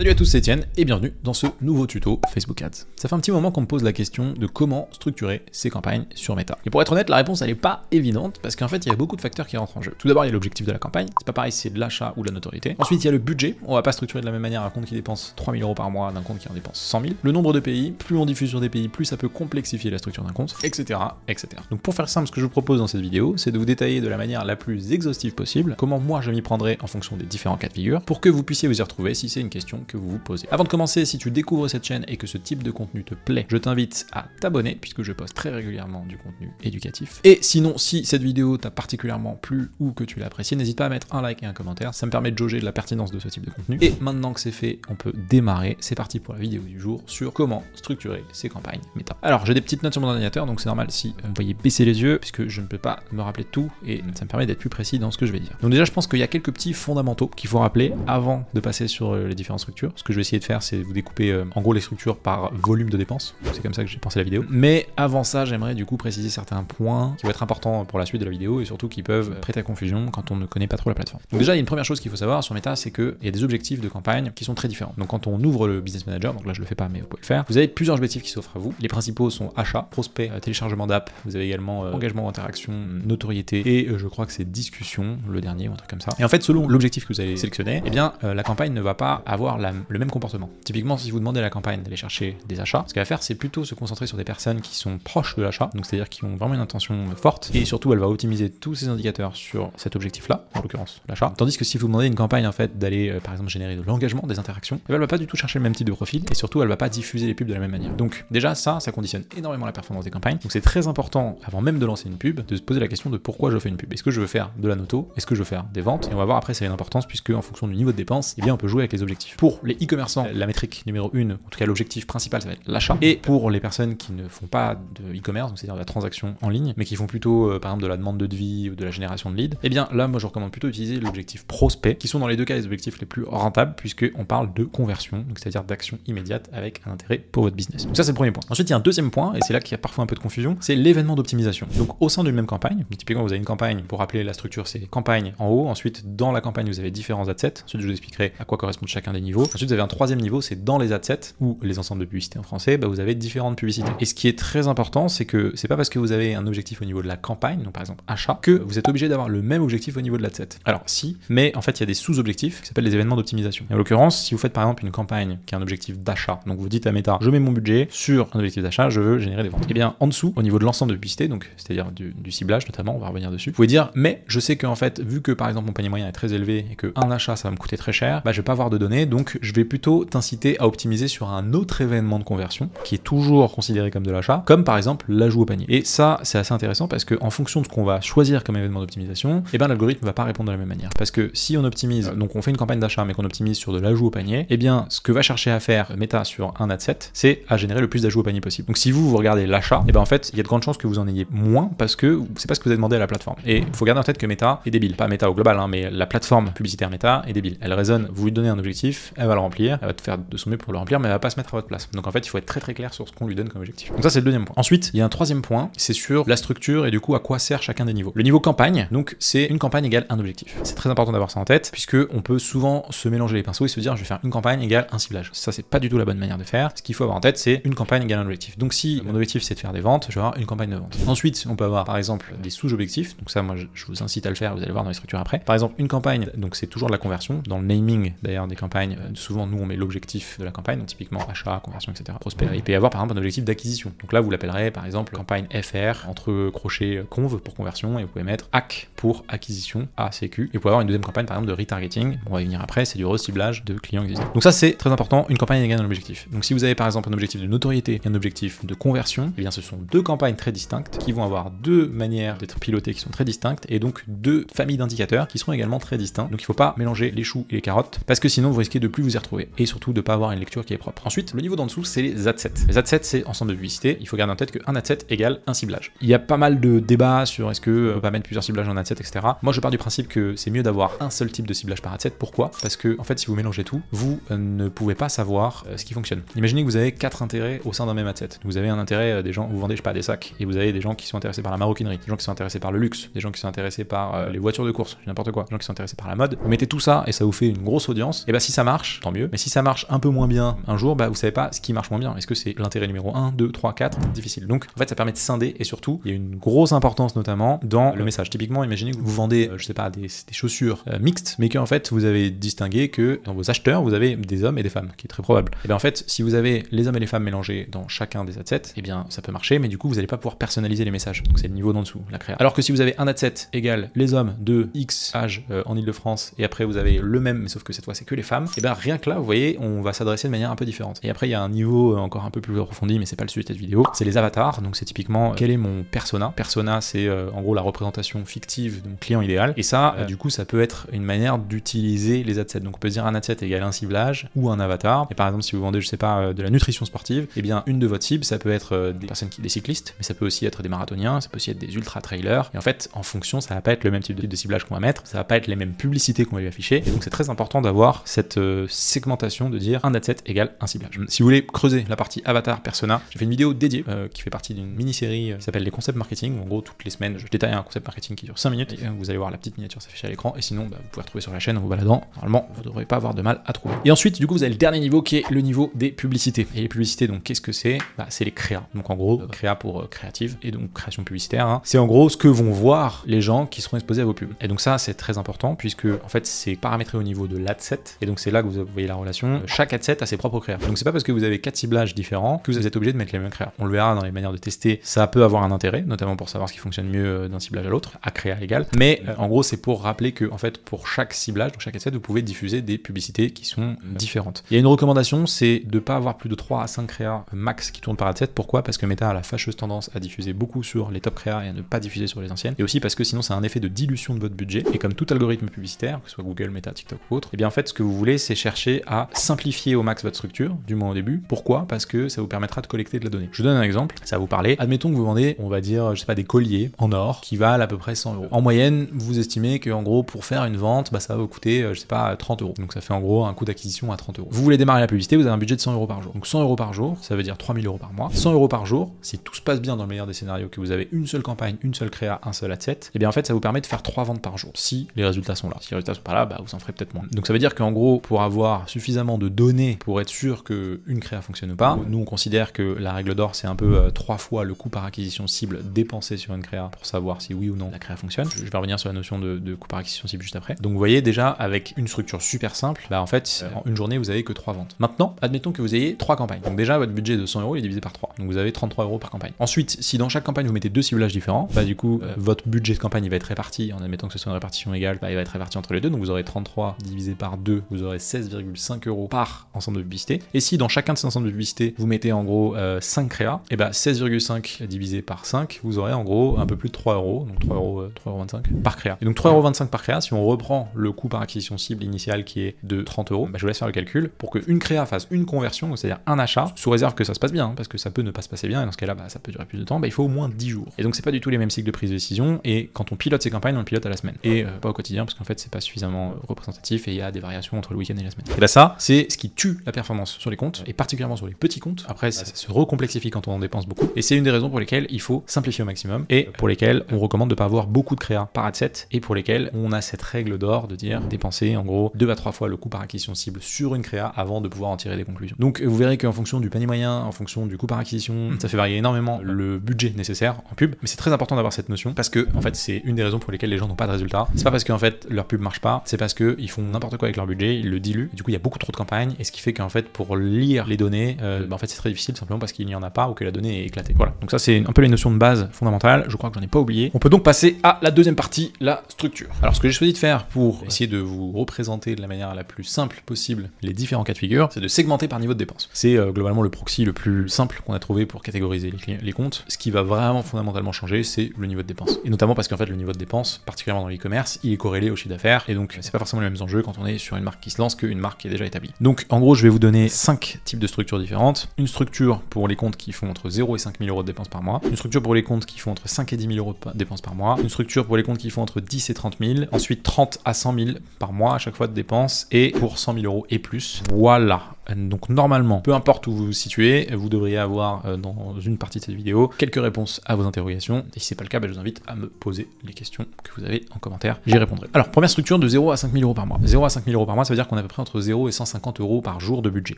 Salut à tous, c'est Etienne et bienvenue dans ce nouveau tuto Facebook Ads. Ça fait un petit moment qu'on me pose la question de comment structurer ses campagnes sur Meta. Et pour être honnête, la réponse elle est pas évidente parce qu'en fait il y a beaucoup de facteurs qui rentrent en jeu. Tout d'abord il y a l'objectif de la campagne, c'est pas pareil si c'est de l'achat ou de la notoriété. Ensuite il y a le budget, on va pas structurer de la même manière un compte qui dépense 3 000 € par mois d'un compte qui en dépense 100 000. Le nombre de pays, plus on diffuse sur des pays, plus ça peut complexifier la structure d'un compte, etc. etc. Donc pour faire simple, ce que je vous propose dans cette vidéo, c'est de vous détailler de la manière la plus exhaustive possible comment moi je m'y prendrai en fonction des différents cas de figure pour que vous puissiez vous y retrouver si c'est une question que vous vous posez. Avant de commencer, si tu découvres cette chaîne et que ce type de contenu te plaît, je t'invite à t'abonner puisque je poste très régulièrement du contenu éducatif. Et sinon, si cette vidéo t'a particulièrement plu ou que tu l'as appréciée, n'hésite pas à mettre un like et un commentaire, ça me permet de jauger de la pertinence de ce type de contenu. Et maintenant que c'est fait, on peut démarrer. C'est parti pour la vidéo du jour sur comment structurer ses campagnes Meta. Alors, j'ai des petites notes sur mon ordinateur, donc c'est normal si vous voyez baisser les yeux puisque je ne peux pas me rappeler de tout et ça me permet d'être plus précis dans ce que je vais dire. Donc déjà, je pense qu'il y a quelques petits fondamentaux qu'il faut rappeler avant de passer sur les différentes structures. Ce que je vais essayer de faire, c'est vous découper en gros les structures par volume de dépenses. C'est comme ça que j'ai pensé la vidéo. Mais avant ça, j'aimerais du coup préciser certains points qui vont être importants pour la suite de la vidéo et surtout qui peuvent prêter à confusion quand on ne connaît pas trop la plateforme. Donc déjà, il y a une première chose qu'il faut savoir sur Meta, c'est qu'il y a des objectifs de campagne qui sont très différents. Donc quand on ouvre le Business Manager, donc là je le fais pas mais vous pouvez le faire, vous avez plusieurs objectifs qui s'offrent à vous. Les principaux sont achat, prospect, téléchargement d'app, vous avez également engagement, interaction, notoriété et je crois que c'est discussion, le dernier ou un truc comme ça. Et en fait, selon l'objectif que vous allez sélectionner, eh bien la campagne ne va pas avoir le même comportement. Typiquement, si vous demandez à la campagne d'aller chercher des achats, ce qu'elle va faire, c'est plutôt se concentrer sur des personnes qui sont proches de l'achat, donc c'est-à-dire qui ont vraiment une intention forte, et surtout elle va optimiser tous ces indicateurs sur cet objectif-là, en l'occurrence l'achat. Tandis que si vous demandez à une campagne en fait d'aller par exemple générer de l'engagement, des interactions, elle va pas du tout chercher le même type de profil, et surtout elle va pas diffuser les pubs de la même manière. Donc déjà ça conditionne énormément la performance des campagnes. Donc c'est très important avant même de lancer une pub, de se poser la question de pourquoi je fais une pub. Est-ce que je veux faire de la noto? Est-ce que je veux faire des ventes? Et on va voir après ça a une importance puisque en fonction du niveau de dépense, eh bien on peut jouer avec les objectifs. Pour les e-commerçants, la métrique numéro 1, en tout cas l'objectif principal, ça va être l'achat. Et pour les personnes qui ne font pas de e-commerce, donc c'est-à-dire de la transaction en ligne, mais qui font plutôt par exemple de la demande de devis ou de la génération de leads, eh bien là moi je recommande plutôt d'utiliser l'objectif prospect, qui sont dans les deux cas les objectifs les plus rentables puisqu'on parle de conversion, donc c'est-à-dire d'action immédiate avec un intérêt pour votre business. Donc ça c'est le premier point. Ensuite il y a un deuxième point, et c'est là qu'il y a parfois un peu de confusion, c'est l'événement d'optimisation. Donc au sein d'une même campagne, donc, typiquement vous avez une campagne, pour rappeler la structure c'est campagne en haut, ensuite dans la campagne vous avez différents adsets, ensuite je vous expliquerai à quoi correspond chacun des niveaux. Ensuite vous avez un troisième niveau, c'est dans les adsets ou les ensembles de publicités en français, vous avez différentes publicités. Et ce qui est très important, c'est que c'est pas parce que vous avez un objectif au niveau de la campagne, donc par exemple achat, que vous êtes obligé d'avoir le même objectif au niveau de l'adset. Alors si, mais en fait il y a des sous-objectifs qui s'appellent les événements d'optimisation. Et en l'occurrence, si vous faites par exemple une campagne qui a un objectif d'achat, donc vous dites à Meta, je mets mon budget sur un objectif d'achat, je veux générer des ventes. Et bien en dessous, au niveau de l'ensemble de publicités, donc c'est-à-dire du ciblage notamment, on va revenir dessus, vous pouvez dire, mais je sais qu'en fait, vu que par exemple mon panier moyen est très élevé et qu'un achat ça va me coûter très cher, je vais pas avoir de données, donc je vais plutôt t'inciter à optimiser sur un autre événement de conversion qui est toujours considéré comme de l'achat, comme par exemple l'ajout au panier. Et ça, c'est assez intéressant parce que en fonction de ce qu'on va choisir comme événement d'optimisation, eh bien l'algorithme va pas répondre de la même manière. Parce que si on optimise, donc on fait une campagne d'achat mais qu'on optimise sur de l'ajout au panier, eh bien ce que va chercher à faire Meta sur un adset, c'est à générer le plus d'ajouts au panier possible. Donc si vous regardez l'achat, eh bien en fait, il y a de grandes chances que vous en ayez moins parce que c'est pas ce que vous avez demandé à la plateforme. Et il faut garder en tête que Meta est débile, pas Meta au global, mais la plateforme publicitaire Meta est débile. Elle raisonne, vous lui donnez un objectif, elle va le remplir, elle va tout faire de son mieux pour le remplir, mais elle va pas se mettre à votre place. Donc en fait, il faut être très très clair sur ce qu'on lui donne comme objectif. Donc ça c'est le deuxième point. Ensuite, il y a un troisième point, c'est sur la structure et du coup à quoi sert chacun des niveaux. Le niveau campagne, donc c'est une campagne égale un objectif. C'est très important d'avoir ça en tête puisque on peut souvent se mélanger les pinceaux et se dire je vais faire une campagne égale un ciblage. Ça c'est pas du tout la bonne manière de faire. Ce qu'il faut avoir en tête c'est une campagne égale un objectif. Donc si mon objectif c'est de faire des ventes, je vais avoir une campagne de vente. Ensuite, on peut avoir par exemple des sous-objectifs. Donc ça moi je vous incite à le faire, vous allez voir dans les structures après. Par exemple, une campagne, donc c'est toujours de la conversion. Dans le naming d'ailleurs des campagnes, souvent nous on met l'objectif de la campagne, donc typiquement achat, conversion, etc. prospect. Il peut y avoir par exemple un objectif d'acquisition. Donc là vous l'appellerez par exemple campagne FR entre crochets conv pour conversion et vous pouvez mettre AC pour acquisition ACQ. Et vous pouvez avoir une deuxième campagne par exemple de retargeting. On va y venir après, c'est du reciblage de clients existants. Donc ça c'est très important, une campagne égale un objectif. Donc si vous avez par exemple un objectif de notoriété et un objectif de conversion, eh bien ce sont deux campagnes très distinctes qui vont avoir deux manières d'être pilotées qui sont très distinctes et donc deux familles d'indicateurs qui seront également très distincts. Donc il ne faut pas mélanger les choux et les carottes parce que sinon vous risquez de plus vous y retrouver et surtout de pas avoir une lecture qui est propre. Ensuite, le niveau d'en dessous, c'est les adsets. Les adsets, c'est ensemble de publicité. Il faut garder en tête qu'un adset égale un ciblage. Il y a pas mal de débats sur est-ce que on peut pas mettre plusieurs ciblages en adset, etc. Moi, je pars du principe que c'est mieux d'avoir un seul type de ciblage par adset. Pourquoi? Parce que en fait, si vous mélangez tout, vous ne pouvez pas savoir ce qui fonctionne. Imaginez que vous avez 4 intérêts au sein d'un même adset. Vous avez un intérêt des gens, vous vendez je sais pas des sacs, et vous avez des gens qui sont intéressés par la maroquinerie, des gens qui sont intéressés par le luxe, des gens qui sont intéressés par les voitures de course, n'importe quoi, des gens qui sont intéressés par la mode. Vous mettez tout ça et ça vous fait une grosse audience. Et bah si ça marche, marche, tant mieux. Mais si ça marche un peu moins bien un jour, bah vous savez pas ce qui marche moins bien. Est-ce que c'est l'intérêt numéro 1, 2, 3, 4? Difficile. Donc en fait ça permet de scinder et surtout il y a une grosse importance notamment dans le message. Typiquement, imaginez que vous vendez, je sais pas, des chaussures mixtes, mais qu'en fait vous avez distingué que dans vos acheteurs vous avez des hommes et des femmes, qui est très probable. Et bien en fait, si vous avez les hommes et les femmes mélangés dans chacun des adsets, et bien ça peut marcher, mais du coup vous n'allez pas pouvoir personnaliser les messages. Donc c'est le niveau d'en dessous, la créa. Alors que si vous avez un adset égal les hommes de X âge en Ile-de-France et après vous avez le même, mais sauf que cette fois c'est que les femmes, et bien rien que là, vous voyez, on va s'adresser de manière un peu différente. Et après il y a un niveau encore un peu plus approfondi, mais c'est pas le sujet de cette vidéo, c'est les avatars. Donc c'est typiquement quel est mon persona. Persona c'est en gros la représentation fictive de mon client idéal. Et ça, du coup, ça peut être une manière d'utiliser les adsets. Donc on peut dire un adset égale un ciblage ou un avatar. Et par exemple, si vous vendez, je sais pas, de la nutrition sportive, et bien une de votre cible, ça peut être des personnes des cyclistes, mais ça peut aussi être des marathoniens, ça peut aussi être des ultra trailers. Et en fait, en fonction, ça va pas être le même type de ciblage qu'on va mettre, ça va pas être les mêmes publicités qu'on va lui afficher. Et donc c'est très important d'avoir cette segmentation de dire un adset égale un ciblage. Si vous voulez creuser la partie avatar persona, j'ai fait une vidéo dédiée qui fait partie d'une mini-série qui s'appelle les concepts marketing. En gros, toutes les semaines, je détaille un concept marketing qui dure 5 minutes. Et vous allez voir la petite miniature s'afficher à l'écran. Et sinon, vous pouvez retrouver sur la chaîne en vous baladant. Normalement, vous ne devrez pas avoir de mal à trouver. Et ensuite, du coup, vous avez le dernier niveau qui est le niveau des publicités. Et les publicités, donc, qu'est-ce que c'est? C'est les créas. Donc, en gros, créa pour créative et donc création publicitaire. Hein. C'est en gros ce que vont voir les gens qui seront exposés à vos pubs. Et donc, ça, c'est très important puisque, en fait, c'est paramétré au niveau de l'adset. Et donc, c'est là que vous voyez la relation. Chaque adset a ses propres créas. Donc, c'est pas parce que vous avez 4 ciblages différents que vous êtes obligé de mettre les mêmes créas. On le verra dans les manières de tester. Ça peut avoir un intérêt, notamment pour savoir ce qui fonctionne mieux d'un ciblage à l'autre, à créa égal. Mais en gros, c'est pour rappeler que, en fait, pour chaque ciblage, donc chaque adset, vous pouvez diffuser des publicités qui sont différentes. Il y a une recommandation, c'est de pas avoir plus de 3 à 5 créas max qui tournent par adset. Pourquoi? Parce que Meta a la fâcheuse tendance à diffuser beaucoup sur les top créas et à ne pas diffuser sur les anciennes. Et aussi parce que sinon, c'est un effet de dilution de votre budget. Et comme tout algorithme publicitaire, que ce soit Google, Meta, TikTok ou autre, et bien en fait, ce que vous voulez, c'est chercher à simplifier au max votre structure, du moins au début. Pourquoi? Parce que ça vous permettra de collecter de la donnée. Je vous donne un exemple, ça va vous parler. Admettons que vous vendez, on va dire, je sais pas, des colliers en or qui valent à peu près 100 euros. En moyenne, vous estimez que en gros, pour faire une vente, ça va vous coûter, je sais pas, 30 euros. Donc ça fait en gros un coût d'acquisition à 30 euros. Vous voulez démarrer la publicité, vous avez un budget de 100 euros par jour. Donc 100 euros par jour, ça veut dire 3000 euros par mois. 100 euros par jour, si tout se passe bien dans le meilleur des scénarios, que vous avez une seule campagne, une seule créa, un seul adset, et bien en fait, ça vous permet de faire 3 ventes par jour. Si les résultats sont là. Si les résultats sont pas là, vous en ferez peut-être moins. Donc ça veut dire qu'en gros, pour avoir suffisamment de données pour être sûr qu'une créa fonctionne ou pas, nous on considère que la règle d'or, c'est un peu 3 fois le coût par acquisition cible dépensé sur une créa pour savoir si oui ou non la créa fonctionne. Je vais revenir sur la notion de coût par acquisition cible juste après. Donc vous voyez déjà avec une structure super simple, en fait en une journée vous avez que 3 ventes. Maintenant, admettons que vous ayez 3 campagnes. Donc déjà votre budget de 100 euros est divisé par 3. Donc vous avez 33 euros par campagne. Ensuite, si dans chaque campagne vous mettez 2 ciblages différents, du coup votre budget de campagne il va être réparti, en admettant que ce soit une répartition égale, il va être réparti entre les deux. Donc vous aurez 33 divisé par 2, vous aurez 16,5 euros par ensemble de publicité. Et si dans chacun de ces ensembles de publicité vous mettez en gros 5 créas, et 16,5 divisé par 5, vous aurez en gros un peu plus de 3 euros, donc 3,25 par créa. Et donc 3,25 € par créa, si on reprend le coût par acquisition cible initial qui est de 30 euros, je vous laisse faire le calcul, pour qu'une créa fasse une conversion, c'est-à-dire un achat, sous réserve que ça se passe bien, parce que ça peut ne pas se passer bien, et dans ce cas-là, ça peut durer plus de temps, il faut au moins 10 jours. Et donc c'est pas du tout les mêmes cycles de prise de décision, et quand on pilote ces campagnes, on le pilote à la semaine, et pas au quotidien, parce qu'en fait c'est pas suffisamment représentatif, et il y a des variations entre le week-end et la semaine. Et là ça, c'est ce qui tue la performance sur les comptes, et particulièrement sur les petits comptes. Après ça se recomplexifie quand on en dépense beaucoup, et c'est une des raisons pour lesquelles il faut simplifier au maximum, et pour lesquelles on recommande de pas avoir beaucoup de créa par adset, et pour lesquelles on a cette règle d'or de dire dépenser en gros 2 à 3 fois le coût par acquisition cible sur une créa avant de pouvoir en tirer des conclusions. Donc vous verrez qu'en fonction du panier moyen, en fonction du coût par acquisition, ça fait varier énormément le budget nécessaire en pub, mais c'est très important d'avoir cette notion parce que en fait c'est une des raisons pour lesquelles les gens n'ont pas de résultats. C'est pas parce qu'en fait leur pub marche pas, c'est parce qu'ils font n'importe quoi avec leur budget, ils le diluent, et du coup il y a beaucoup trop de campagnes, et ce qui fait qu'en fait pour lire les données, en fait c'est très difficile simplement parce qu'il n'y en a pas ou que la donnée est éclatée. Voilà, donc ça c'est un peu les notions de base fondamentales, je crois que j'en ai pas oublié. On peut donc passer à la deuxième partie, la structure. Alors ce que j'ai choisi de faire pour essayer de vous représenter de la manière la plus simple possible les différents cas de figure, c'est de segmenter par niveau de dépense. C'est globalement le proxy le plus simple qu'on a trouvé pour catégoriser les comptes. Ce qui va vraiment fondamentalement changer, c'est le niveau de dépense. Et notamment parce qu'en fait le niveau de dépense, particulièrement dans l'e-commerce, il est corrélé au chiffre d'affaires, et donc c'est pas forcément les mêmes enjeux quand on est sur une marque qui se lance qu'une marque qui est déjà établie. Donc en gros je vais vous donner 5 types de structures différentes. Une structure pour les comptes qui font entre 0 et 5 000 euros de dépenses par mois, une structure pour les comptes qui font entre 5 et 10 000 euros de dépenses par mois, une structure pour les comptes qui font entre 10 et 30 000, ensuite 30 à 100 000 par mois à chaque fois de dépenses, et pour 100 000 euros et plus. Voilà. Donc normalement, peu importe où vous vous situez, vous devriez avoir dans une partie de cette vidéo quelques réponses à vos interrogations. Et si c'est pas le cas, je vous invite à me poser les questions que vous avez en commentaire, j'y répondrai. Alors, première structure de 0 à 5 000 euros par mois. 0 à 5 000 euros par mois, ça veut dire qu'on a à peu près entre 0 et 150 euros par jour de budget.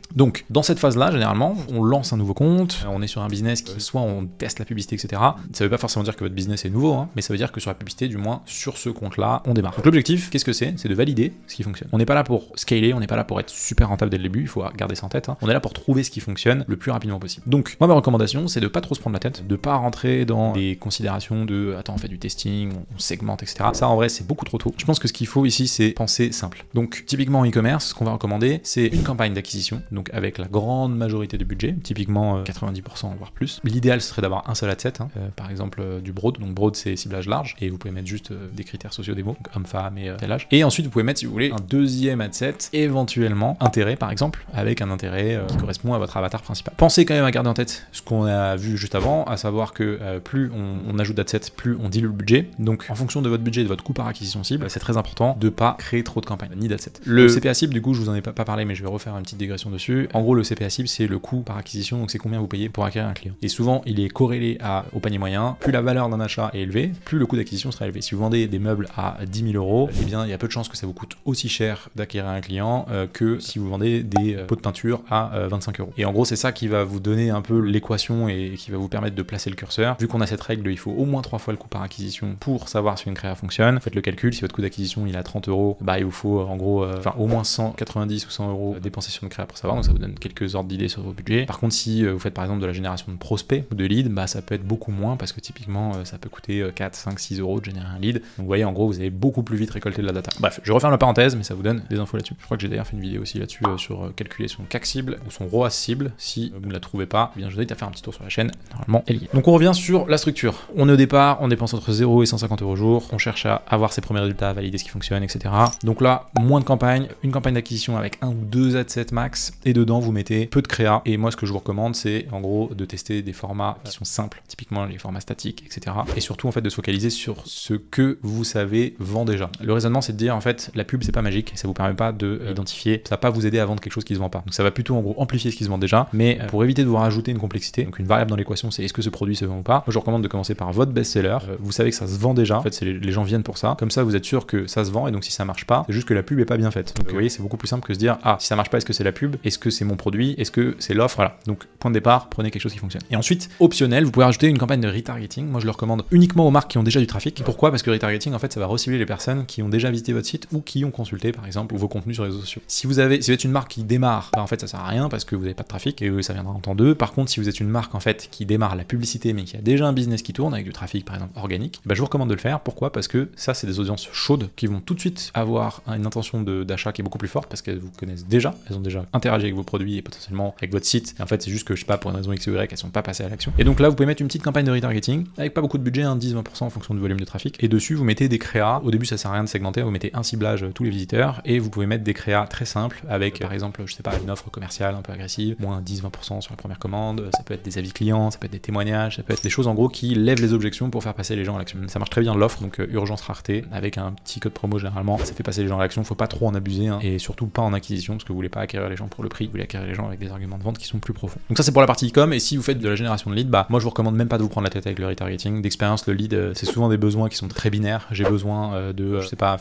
Donc, dans cette phase-là, généralement, on lance un nouveau compte, on est sur un business qui, soit on teste la publicité, etc. Ça veut pas forcément dire que votre business est nouveau, hein, mais ça veut dire que sur la publicité, du moins, sur ce compte-là, on démarre. Donc l'objectif, qu'est-ce que c'est? C'est de valider ce qui fonctionne. On n'est pas là pour scaler, on n'est pas là pour être super rentable dès le début, il faut garder ça en tête, hein. On est là pour trouver ce qui fonctionne le plus rapidement possible. Donc, moi, ma recommandation, c'est de pas trop se prendre la tête, de pas rentrer dans des considérations de attends, on fait du testing, on segmente, etc. Ça, en vrai, c'est beaucoup trop tôt. Je pense que ce qu'il faut ici, c'est penser simple. Donc, typiquement en e-commerce, ce qu'on va recommander, c'est une campagne d'acquisition, donc avec la grande majorité du budget, typiquement 90% voire plus. L'idéal, ce serait d'avoir un seul ad set, hein. Par exemple du broad. Donc, broad, c'est ciblage large, et vous pouvez mettre juste des critères sociaux-démo, donc homme, femme et tel âge. Et ensuite, vous pouvez mettre, si vous voulez, un deuxième ad set, éventuellement intérêt, par exemple, avec un intérêt qui correspond à votre avatar principal. Pensez quand même à garder en tête ce qu'on a vu juste avant, à savoir que plus on ajoute d'adsets, plus on dilue le budget. Donc, en fonction de votre budget et de votre coût par acquisition cible, c'est très important de pas créer trop de campagnes, ni d'adsets. Le CPA cible, du coup, je vous en ai pas parlé, mais je vais refaire une petite digression dessus. En gros, le CPA cible, c'est le coût par acquisition, donc c'est combien vous payez pour acquérir un client. Et souvent, il est corrélé au panier moyen. Plus la valeur d'un achat est élevée, plus le coût d'acquisition sera élevé. Si vous vendez des meubles à 10 000 euros, eh bien, il y a peu de chances que ça vous coûte aussi cher d'acquérir un client que si vous vendez des pots de peinture à 25 euros. Et en gros, c'est ça qui va vous donner un peu l'équation et qui va vous permettre de placer le curseur. Vu qu'on a cette règle, il faut au moins 3 fois le coût par acquisition pour savoir si une créa fonctionne. Faites le calcul, si votre coût d'acquisition il est à 30 euros, bah il vous faut en gros au moins 190 ou 100 euros dépensés sur une créa pour savoir, donc ça vous donne quelques ordres d'idées sur vos budgets. Par contre, si vous faites par exemple de la génération de prospects ou de leads, bah ça peut être beaucoup moins parce que typiquement ça peut coûter 4, 5, 6 euros de générer un lead. Donc vous voyez, en gros, vous allez beaucoup plus vite récolter de la data. Bref, je referme la parenthèse, mais ça vous donne des infos là-dessus. Je crois que j'ai d'ailleurs fait une vidéo aussi là-dessus sur calculer son CAC cible ou son ROAS cible. Si vous ne la trouvez pas, eh bien je vous invite à faire un petit tour sur la chaîne. Normalement, elle y est. Donc on revient sur la structure. On est au départ, on dépense entre 0 et 150 euros au jour. On cherche à avoir ses premiers résultats, à valider ce qui fonctionne, etc. Donc là, moins de campagne, une campagne d'acquisition avec 1 ou 2 adsets max, et dedans vous mettez peu de créa. Et moi, ce que je vous recommande, c'est en gros de tester des formats qui sont simples, typiquement les formats statiques, etc. Et surtout en fait de se focaliser sur ce que vous savez vend déjà. Le raisonnement, c'est de dire en fait la pub c'est pas magique, ça vous permet pas de identifier, ça va pas vous aider à vendre quelque chose qui se vend pas. Donc ça va plutôt en gros amplifier ce qui se vend déjà, mais pour éviter de vous rajouter une complexité, donc une variable dans l'équation, c'est est-ce que ce produit se vend ou pas. Moi, je vous recommande de commencer par votre best-seller. Vous savez que ça se vend déjà. En fait, les gens viennent pour ça. Comme ça, vous êtes sûr que ça se vend, et donc si ça marche pas, c'est juste que la pub est pas bien faite. Donc vous voyez, c'est beaucoup plus simple que se dire ah, si ça marche pas, est-ce que c'est la pub, est-ce que c'est mon produit, est-ce que c'est l'offre. Voilà. Donc point de départ, prenez quelque chose qui fonctionne. Et ensuite, optionnel, vous pouvez rajouter une campagne de retargeting. Moi, je le recommande uniquement aux marques qui ont déjà du trafic. Pourquoi? Parce que retargeting, en fait, ça va recibler les personnes qui ont déjà visité votre site ou qui ont consulté, par exemple, vos contenus sur les réseaux sociaux. Si vous êtes une marque qui démarre, bah, en fait, ça sert à rien parce que vous n'avez pas de trafic et ça viendra en temps 2. Par contre, si vous êtes une marque en fait qui démarre la publicité mais qui a déjà un business qui tourne avec du trafic, par exemple organique, bah, je vous recommande de le faire. Pourquoi? Parce que ça, c'est des audiences chaudes qui vont tout de suite avoir une intention d'achat qui est beaucoup plus forte parce qu'elles vous connaissent déjà, elles ont déjà interagi avec vos produits et potentiellement avec votre site. Et en fait, c'est juste que je sais pas, pour une raison X ou Y, elles sont pas passées à l'action. Et donc là, vous pouvez mettre une petite campagne de retargeting avec pas beaucoup de budget, 10-20% en fonction du volume de trafic. Et dessus, vous mettez des créas. Au début, ça sert à rien de segmenter. Vous mettez un ciblage tous les visiteurs et vous pouvez mettre des créas très simples avec, par exemple, je sais pas, une offre commerciale un peu agressive, moins 10-20% sur la première commande. Ça peut être des avis clients, ça peut être des témoignages, ça peut être des choses en gros qui lèvent les objections pour faire passer les gens à l'action. Ça marche très bien l'offre, donc urgence rareté avec un petit code promo généralement, ça fait passer les gens à l'action. Faut pas trop en abuser hein, et surtout pas en acquisition parce que vous voulez pas acquérir les gens pour le prix, vous voulez acquérir les gens avec des arguments de vente qui sont plus profonds. Donc ça c'est pour la partie e-com. Et si vous faites de la génération de leads, bah moi je vous recommande même pas de vous prendre la tête avec le retargeting. D'expérience, le lead c'est souvent des besoins qui sont très binaires. J'ai besoin de je sais pas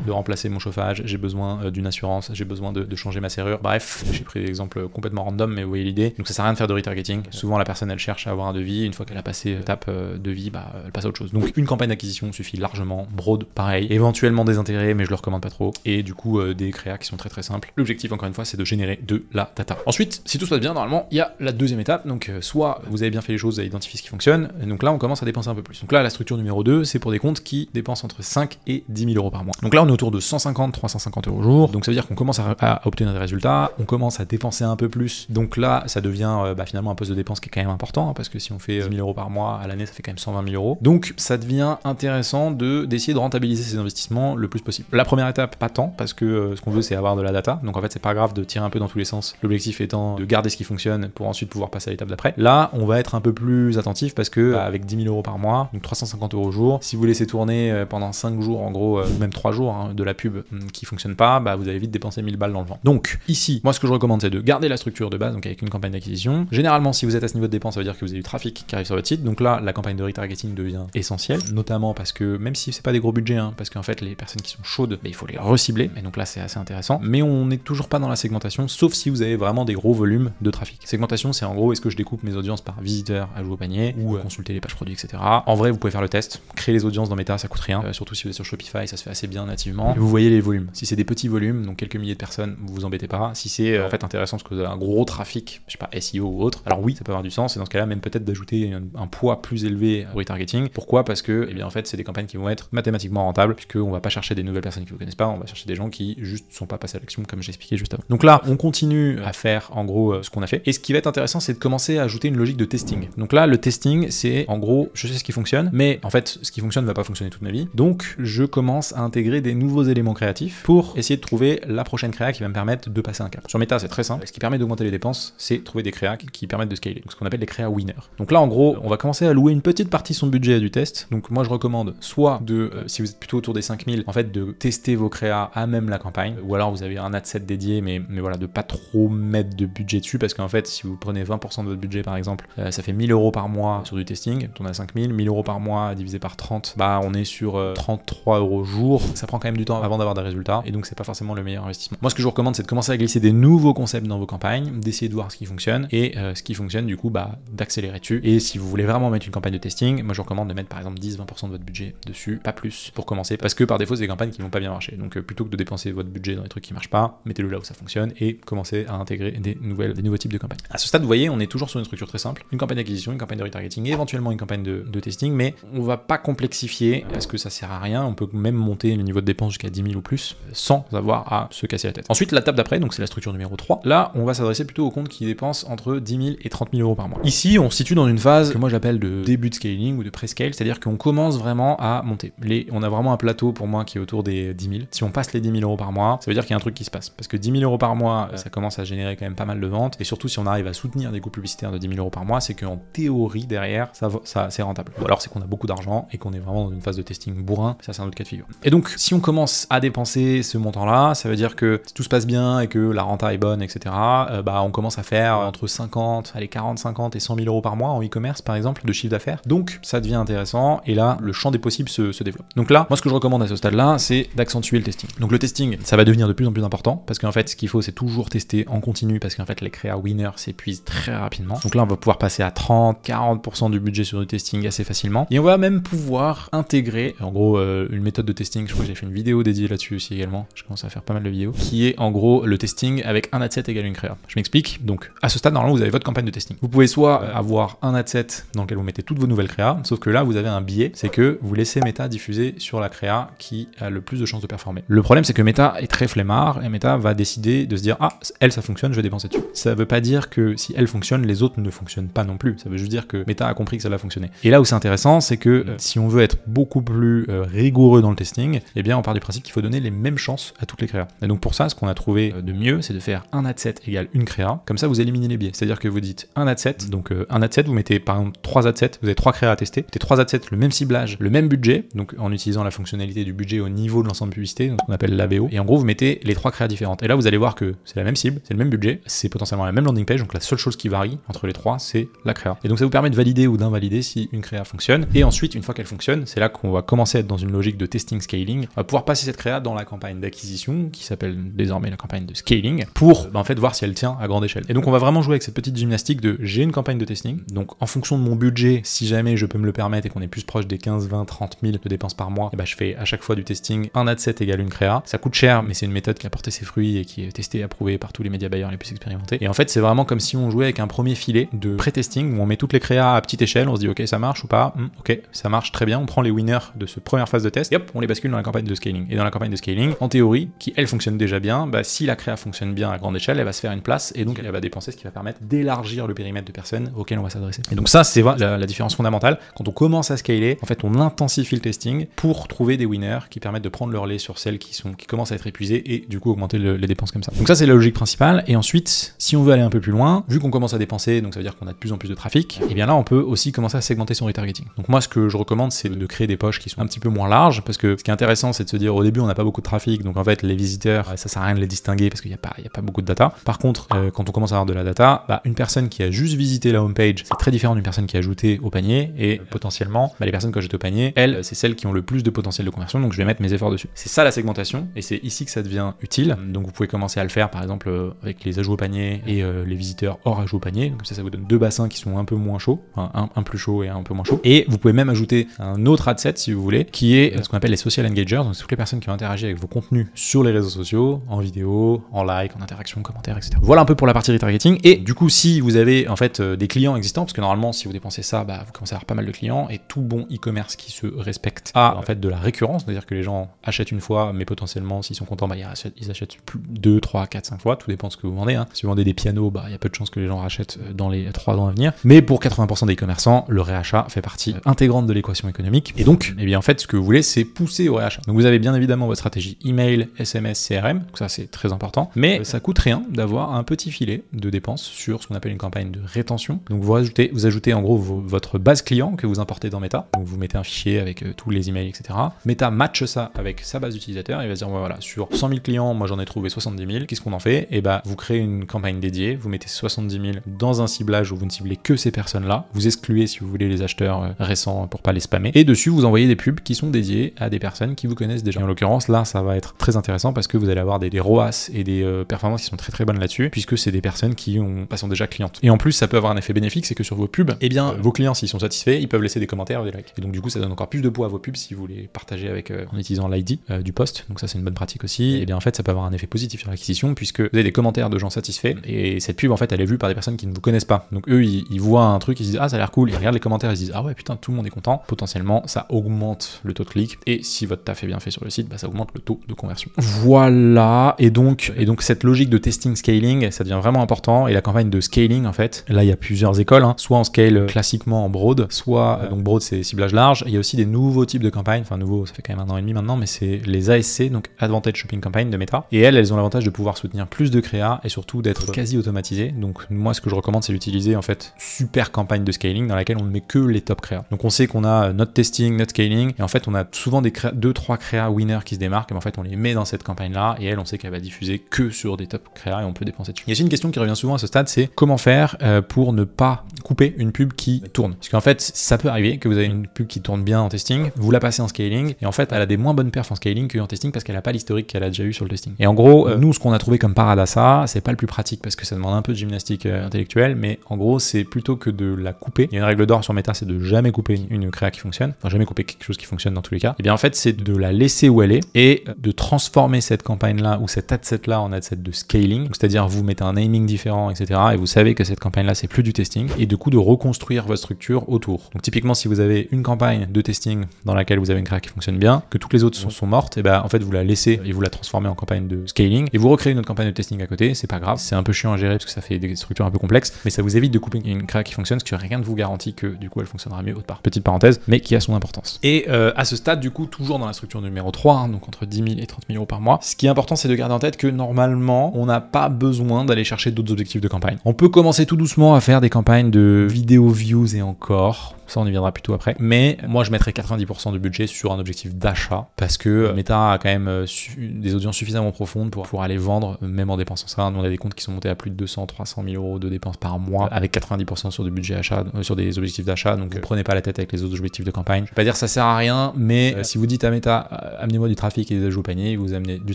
de remplacer mon chauffage, j'ai besoin d'une assurance, j'ai besoin de changer ma serrure. Bref, j'ai pris des exemples complètement random mais vous voyez l'idée. Donc ça sert à rien de faire de retargeting. Souvent la personne elle cherche à avoir un devis, une fois qu'elle a passé l'étape devis, bah elle passe à autre chose. Donc une campagne d'acquisition suffit largement. Broad pareil, éventuellement des intérêts mais je le recommande pas trop, et du coup des créas qui sont très très simples. L'objectif encore une fois c'est de générer de la data. Ensuite, si tout se passe bien, normalement il y a la deuxième étape. Donc soit vous avez bien fait les choses, vous avez identifié ce qui fonctionne, et donc là on commence à dépenser un peu plus. Donc là la structure numéro 2 c'est pour des comptes qui dépensent entre 5 et 10 000 euros par mois. Donc là on est autour de 150-350 euros au jour, donc ça veut dire qu'on commence à obtenir des résultats, on commence à dépenser un peu plus. Donc là ça devient finalement un poste de dépense qui est quand même important, hein, parce que si on fait 10 000 euros par mois à l'année ça fait quand même 120 000 euros. Donc ça devient intéressant d'essayer de rentabiliser ces investissements le plus possible. La première étape, pas tant, parce que ce qu'on veut c'est avoir de la data, donc en fait c'est pas grave de tirer un peu dans tous les sens, l'objectif étant de garder ce qui fonctionne pour ensuite pouvoir passer à l'étape d'après. Là on va être un peu plus attentif parce que avec 10 000 euros par mois, donc 350 euros au jour, si vous laissez tourner pendant 5 jours en gros, même 3 jours hein, de la pub qui fonctionne pas, bah vous allez vite dépenser 1000 balles dans le vent. Donc ici, moi ce que je recommande, c'est de garder la structure de base, donc avec une campagne d'acquisition. Généralement, si vous êtes à ce niveau de dépense, ça veut dire que vous avez du trafic qui arrive sur votre site. Donc là, la campagne de retargeting devient essentielle, notamment parce que même si c'est pas des gros budgets, parce qu'en fait, les personnes qui sont chaudes, il faut les recibler. Et donc là, c'est assez intéressant. Mais on n'est toujours pas dans la segmentation, sauf si vous avez vraiment des gros volumes de trafic. Segmentation, c'est en gros, est-ce que je découpe mes audiences par visiteurs, ajout au panier, ou consulter les pages produits, etc. En vrai, vous pouvez faire le test. Créer les audiences dans Meta, ça coûte rien. Surtout si vous êtes sur Shopify, ça se fait assez bien nativement. Et vous voyez les volumes. Si c'est des petits volumes, donc quelques milliers de personnes, vous vous embêtez pas. Si c'est en fait intéressant parce que vous avez un gros trafic, je sais pas, SEO ou autre, alors oui, ça peut avoir du sens. Et dans ce cas-là, même peut-être d'ajouter un poids plus élevé au retargeting. Pourquoi? Parce que, en fait, c'est des campagnes qui vont être mathématiquement rentables, puisqu'on va pas chercher des nouvelles personnes qui vous connaissent pas, on va chercher des gens qui juste sont pas passés à l'action, comme j'ai expliqué juste avant. Donc là, on continue à faire en gros ce qu'on a fait. Et ce qui va être intéressant, c'est de commencer à ajouter une logique de testing. Donc là, le testing, c'est en gros, je sais ce qui fonctionne, mais en fait, ce qui fonctionne va pas fonctionner toute ma vie. Donc, je commence à intégrer des nouveaux éléments créatifs pour essayer de trouver la prochaine créa qui va me permettre de passer un cap. Sur Meta, c'est très simple. Ce qui permet d'augmenter les dépenses, c'est trouver des créas qui permettent de scaler. Donc, ce qu'on appelle les créas winners. Donc là, en gros, on va commencer à louer une petite partie de son budget à du test. Donc, moi, je recommande soit de, si vous êtes plutôt autour des 5000, en fait, de tester vos créas à même la campagne, ou alors vous avez un ad set dédié, mais voilà, de pas trop mettre de budget dessus, parce qu'en fait, si vous prenez 20% de votre budget, par exemple, ça fait 1000 € par mois sur du testing, on a 5000, 1000 € par mois divisé par 30, bah on est sur 33 € jour. Ça prend quand même du temps avant d'avoir des résultats, et donc c'est pas forcément le meilleur investissement. Moi, ce que je vous recommande, c'est de commencer à glisser des nouveaux concepts dans vos campagnes, d'essayer de voir ce qui fonctionne, et ce qui fonctionne, du coup, bah d'accélérer dessus. Et si vous voulez vraiment mettre une campagne de testing, moi je vous recommande de mettre par exemple 10-20% de votre budget dessus, pas plus, pour commencer, parce que par défaut, c'est des campagnes qui vont pas bien marcher. Donc plutôt que de dépenser votre budget dans des trucs qui marchent pas, mettez-le là où ça fonctionne et commencez à intégrer des nouveaux types de campagnes. À ce stade, vous voyez, on est toujours sur une structure très simple, une campagne d'acquisition, une campagne de retargeting et éventuellement une campagne de testing, mais on va pas complexifier parce que ça sert à rien. On peut même monter le niveau de dépense jusqu'à 10 000 ou plus sans avoir à se casser la tête. Ensuite, la table d'après, donc c'est la structure numéro 3. Là, on va s'adresser plutôt aux comptes qui dépensent entre 10 000 et 30 000 € par mois. Ici, on se situe dans une phase que moi j'appelle de début de scaling ou de pré-scale, c'est-à-dire qu'on commence vraiment à monter. On a vraiment un plateau pour moi qui est autour des 10 000. Si on passe les 10 000 € par mois, ça veut dire qu'il y a un truc qui se passe. Parce que 10 000 € par mois, ça commence à générer quand même pas mal de ventes. Et surtout, si on arrive à soutenir des coûts publicitaires de 10 000 € par mois, c'est qu'en théorie, derrière, ça c'est rentable. Ou alors, c'est qu'on a beaucoup d'argent et qu'on est vraiment dans une phase de testing bourrin. Ça, c'est un autre cas de figure. Et donc, si on commence à dépenser ce montant-là, ça veut dire que si tout se passe bien et que la renta est bonne, etc., bah, on commence à faire entre 40, 50 et 100 000 € par mois en e-commerce, par exemple, de chiffre d'affaires. Donc, ça devient intéressant. Et là, le champ des possibles se développe. Donc là, moi, ce que je recommande à ce stade-là, c'est d'accentuer le testing. Donc, le testing, ça va devenir de plus en plus important parce qu'en fait, ce qu'il faut, c'est toujours tester en continu parce qu'en fait, les créas winners s'épuisent très rapidement. Donc là, on va pouvoir passer à 30-40% du budget sur du testing assez facilement. Et on va même pouvoir intégrer, en gros, une méthode de testing. Je crois que j'ai fait une vidéo dédiée là-dessus aussi également. Je commence à faire pas mal de vidéos. Qui est en gros le testing avec un ad set égale une créa. Je m'explique. Donc, à ce stade, normalement, vous avez votre campagne de testing. Vous pouvez soit avoir un ad set dans lequel vous mettez toutes vos nouvelles créas, sauf que là, vous avez un biais, c'est que vous laissez Meta diffuser sur la créa qui a le plus de chances de performer. Le problème, c'est que Meta est très flemmard et Meta va décider de se dire, ah, elle, ça fonctionne, je vais dépenser dessus. Ça veut pas dire que si elle fonctionne, les autres ne fonctionnent pas non plus. Ça veut juste dire que Meta a compris que ça va fonctionner. Et là où c'est intéressant, c'est que si on veut être beaucoup plus rigoureux dans le testing, eh bien, on part du principe qu'il faut donner les mêmes chances à toutes les créas. Et donc pour ça, ce qu'on a trouvé de mieux, c'est de faire un ad set égale une créa. Comme ça, vous éliminez les biais. C'est-à-dire que vous dites un ad set, donc un ad set, vous mettez par exemple 3 ad sets, vous avez 3 créas à tester, mettez 3 ad sets, le même ciblage, le même budget, donc en utilisant la fonctionnalité du budget au niveau de l'ensemble publicité, donc ce qu'on appelle l'ABO, et en gros vous mettez les 3 créas différentes. Et là vous allez voir que c'est la même cible, c'est le même budget, c'est potentiellement la même landing page, donc la seule chose qui varie entre les 3, c'est la créa. Et donc ça vous permet de valider ou d'invalider si une créa fonctionne. Et ensuite, une fois qu'elle fonctionne, c'est là qu'on va commencer à être dans une logique de testing scaling. On va pouvoir passer cette créa dans la campagne d'acquisition, qui s'appelle désormais la campagne de scaling, pour en fait voir si elle tient à grande échelle. Et donc on va vraiment jouer avec cette petite gymnastique de j'ai une campagne de testing, donc en fonction de mon budget, si jamais je peux me le permettre et qu'on est plus proche des 15, 20, 30 000 de dépenses par mois, et bah je fais à chaque fois du testing, un ad set égale une créa. Ça coûte cher, mais c'est une méthode qui a porté ses fruits et qui est testée et approuvée par tous les médias buyers les plus expérimentés. Et en fait, c'est vraiment comme si on jouait avec un premier filet de pré-testing où on met toutes les créas à petite échelle, on se dit ok, ça marche ou pas, ok, ça marche très bien, on prend les winners de ce première phase de test et hop, on les bascule dans la campagne de scaling. Et dans la campagne de scaling, en théorie, qui elle fonctionne déjà bien, bah si la créa fonctionne bien à grande échelle, elle va se faire une place et donc elle va dépenser, ce qui va permettre d'élargir le périmètre de personnes auxquelles on va s'adresser. Et donc ça, c'est la différence fondamentale. Quand on commence à scaler, en fait, on intensifie le testing pour trouver des winners qui permettent de prendre leur lait sur celles qui commencent à être épuisées et du coup augmenter les dépenses comme ça. Donc ça, c'est la logique principale. Et ensuite, si on veut aller un peu plus loin, vu qu'on commence à dépenser, donc ça veut dire qu'on a de plus en plus de trafic, et bien là, on peut aussi commencer à segmenter son retargeting. Donc moi, ce que je recommande, c'est de créer des poches qui sont un petit peu moins larges, parce que ce qui est intéressant, c'est de se dire au début, on n'a pas beaucoup de trafic, donc en fait, les visiteurs, ça sert à rien de les distinguer parce qu'il n'y a pas n'y a pas beaucoup de data. Par contre, quand on commence à avoir de la data, une personne qui a juste visité la homepage, c'est très différent d'une personne qui a ajouté au panier, et potentiellement, les personnes qui ont ajouté au panier, elles, c'est celles qui ont le plus de potentiel de conversion, donc je vais mettre mes efforts dessus. C'est ça la segmentation, et c'est ici que ça devient utile. Donc vous pouvez commencer à le faire, par exemple, avec les ajouts au panier et les visiteurs hors ajout au panier. Donc ça vous donne deux bassins qui sont un peu moins chauds, enfin, un plus chaud et un peu moins chaud. Et vous pouvez même ajouter un autre ad set, si vous voulez, qui est ce qu'on appelle les social engagers, donc c'est toutes les personnes qui ont interagi avec vos contenus sur les réseaux sociaux, en vidéo, en like, en interaction, commentaires, etc. Voilà un peu pour la partie retargeting. Et du coup, si vous avez en fait des clients existants, parce que normalement, si vous dépensez ça, vous commencez à avoir pas mal de clients, et tout bon e-commerce qui se respecte a en fait de la récurrence, c'est-à-dire que les gens achètent une fois, mais potentiellement, s'ils sont contents, ils achètent 2, 3, 4, 5 fois, tout dépend de ce que vous vendez. Si vous vendez des pianos, il y a peu de chances que les gens rachètent dans les 3 ans à venir. Mais pour 80% des e-commerçants, le réachat fait partie intégrante de l'équation économique. Et donc, en fait, ce que vous voulez, c'est pousser au réachat. Donc vous avez bien évidemment votre stratégie email, SMS, CRM, donc ça c'est très important, mais ça coûte rien d'avoir un petit filet de dépenses sur ce qu'on appelle une campagne de rétention. Donc vous ajoutez en gros votre base client que vous importez dans Meta. Donc vous mettez un fichier avec tous les emails, etc. Meta matche ça avec sa base d'utilisateurs. Il va se dire voilà, sur 100 000 clients, moi j'en ai trouvé 70 000. Qu'est-ce qu'on en fait? Et vous créez une campagne dédiée. Vous mettez 70 000 dans un ciblage où vous ne ciblez que ces personnes-là. Vous excluez si vous voulez les acheteurs récents pour pas les spammer. Et dessus vous envoyez des pubs qui sont dédiées à des personnes qui vous connaissent déjà. Et en l'occurrence là, ça va être très intéressant parce que vous allez avoir des ROAS et des performances qui sont très très bonnes là-dessus, puisque c'est des personnes qui sont déjà clientes. Et en plus, ça peut avoir un effet bénéfique, c'est que sur vos pubs, vos clients, s'ils sont satisfaits, ils peuvent laisser des commentaires ou des likes. Et donc du coup, ça donne encore plus de poids à vos pubs si vous les partagez avec en utilisant l'ID du post. Donc ça, c'est une bonne pratique aussi. Et bien en fait, ça peut avoir un effet positif sur l'acquisition, puisque vous avez des commentaires de gens satisfaits, et cette pub en fait, elle est vue par des personnes qui ne vous connaissent pas. Donc eux, ils voient un truc, ils se disent ça a l'air cool, ils regardent les commentaires, ils se disent ouais putain, tout le monde est content. Potentiellement, ça augmente le taux de clic, et si votre taf est bien fait sur le site, ça augmente le taux de conversion. Voilà. Et donc cette logique de testing scaling, ça devient vraiment important. Et la campagne de scaling, en fait, là il y a plusieurs écoles, soit on scale classiquement en broad, soit donc broad c'est ciblage large. Il y a aussi des nouveaux types de campagnes, enfin nouveau, ça fait quand même 1 an et demi maintenant, mais c'est les ASC, donc Advantage Shopping Campaign de Meta. Et elles ont l'avantage de pouvoir soutenir plus de créa et surtout d'être quasi automatisées. Donc moi ce que je recommande, c'est d'utiliser en fait super campagne de scaling dans laquelle on ne met que les top créa. Donc on sait qu'on a notre testing, notre scaling, et en fait on a souvent des 2-3 créa winners qui se démarquent, et en fait on les met dans cette campagne là, et elle on sait qu'elle va diffuser que sur des top créa et on peut dépenser dessus. Il y a aussi une question qui revient souvent à ce stade, c'est comment faire pour ne pas couper une pub qui tourne. Parce qu'en fait ça peut arriver que vous avez une pub qui tourne bien en testing, vous la passez en scaling, et en fait elle a des moins bonnes perfs en scaling qu'en testing parce qu'elle a pas l'historique qu'elle a déjà eu sur le testing. Et en gros, nous ce qu'on a trouvé comme parade à ça, c'est pas le plus pratique parce que ça demande un peu de gymnastique intellectuelle, mais en gros c'est plutôt que de la couper. Il y a une règle d'or sur Meta, c'est de jamais couper une créa qui fonctionne, enfin jamais couper quelque chose qui fonctionne dans tous les cas. Et bien en fait c'est de la laisser où elle est et de transformer cette campagne là ou cet ad set là en ad set de scaling, c'est-à-dire vous mettez un naming différent, etc. et vous savez que cette campagne là c'est plus du testing, et du coup de reconstruire votre structure autour. Donc typiquement si vous avez une campagne de testing dans laquelle vous avez une créa qui fonctionne bien, que toutes les autres sont mortes, et en fait vous la laissez et vous la transformez en campagne de scaling et vous recréez une autre campagne de testing à côté. C'est pas grave, c'est un peu chiant à gérer parce que ça fait des structures un peu complexes, mais ça vous évite de couper une créa qui fonctionne, parce que rien ne vous garantit que du coup elle fonctionnera mieux autre part. Petite parenthèse, mais qui a son importance. Et à ce stade du coup, toujours dans la structure numéro 3, donc entre 10 000 et 30 000 euros par mois, ce qui est important c'est de garder en tête que normalement on n'a pas besoin d'aller chercher d'autres objectifs de campagne. On peut commencer tout doucement à faire des campagnes de vidéo views et encore, ça on y viendra plutôt après, mais moi je mettrais 90% du budget sur un objectif d'achat, parce que Meta a quand même des audiences suffisamment profondes pour aller vendre même en dépensant ça. Nous on a des comptes qui sont montés à plus de 200-300 000 euros de dépenses par mois avec 90% sur du budget achat, sur des objectifs d'achat, donc prenez pas la tête avec les autres objectifs de campagne. Je vais pas dire ça sert à rien, mais si vous dites à Meta amenez-moi du trafic et des ajouts au panier, vous amenez du